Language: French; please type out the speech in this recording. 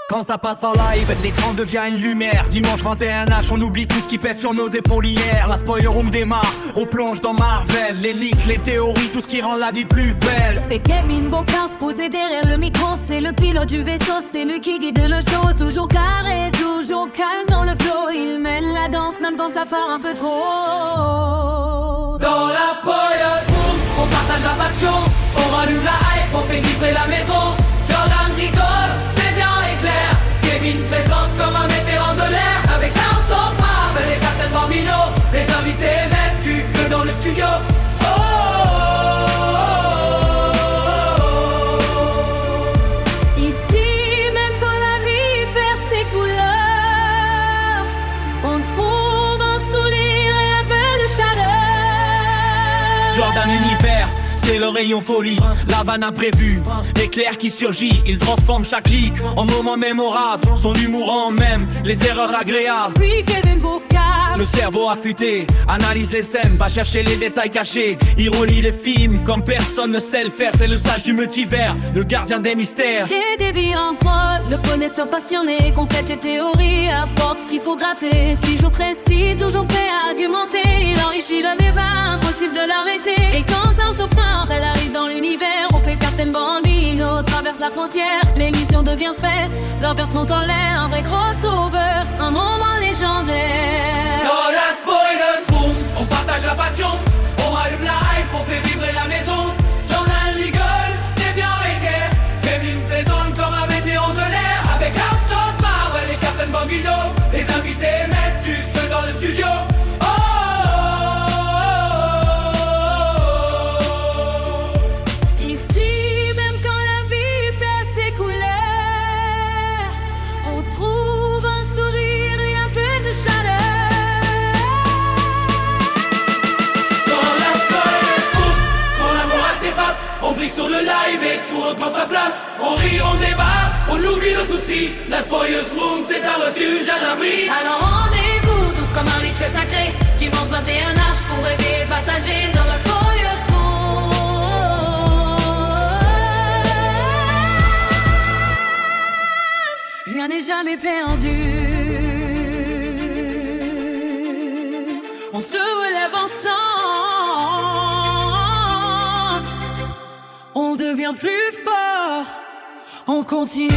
Quand ça passe en live, l'écran devient une lumière. Dimanche 21h, on oublie tout ce qui pèse sur nos épaules hier. La spoiler room démarre, on plonge dans Marvel. Les leaks, les théories, tout ce qui rend la vie plus belle. Et Kevin Bocard posé derrière le micro, c'est le pilote du vaisseau, c'est lui qui guide le show. Toujours carré, toujours calme dans le flow. Il mène la danse même quand ça part un peu trop. Dans la spoiler room, on partage la passion. On rallume la hype, on fait vibrer la maison. Jordan rigole, Deviant est clair. Kevin présente comme un vétéran de l'air. Avec House of Marvel et Captain Bambino. Les invités mettent du feu dans le studio. Ici, même quand la vie perd ses couleurs, on trouve un sourire et un peu de chaleur. Jordan Universe, c'est le rayon folie, la vanne imprévue, l'éclair qui surgit, il transforme chaque ligue en moment mémorable. Son humour en même les erreurs agréables. Puis Kevin Bocard, Le cerveau affûté, analyse les scènes, va chercher les détails cachés. Il relie les films comme personne ne sait le faire. C'est le sage du multivers, le gardien des mystères. et déviant en prod, le connaisseur passionné, complète les théories, apporte ce qu'il faut gratter. Toujours précis, toujours prêt à argumenter. Il enrichit le débat, impossible de l'arrêter. Et quand un sauveur, elle arrive dans l'univers, on fait Captain Bambino, traverse la frontière. L'émission devient faite, leur perce monte en l'air. Un vrai crossover, un moment légendaire. Dans la spoilers room, on partage la passion. On rallume la hype, on fait vibrer la maison. Jordan rigole, Deviant est clair. Kevin plaisante comme un vétéran de l'air. Avec House of Marvel et Captain Bambino. Les invités mettent du feu dans le studio. Ici, même quand la vie perd ses couleurs, on trouve un sourire et un peu de chaleur. Dans la spoilers room, quand l'amour s'efface, on brille sur le live et tout reprend sa place. On rit, on débat, on oublie nos soucis. La spoilers room, c'est un refuge, un abri. Alors rendez-vous tous comme un rituel sacré. Dimanche 21h, pour aider et partager dans la Spoilers Room. Rien n'est jamais perdu. On se relève ensemble. On devient plus fort. On continue.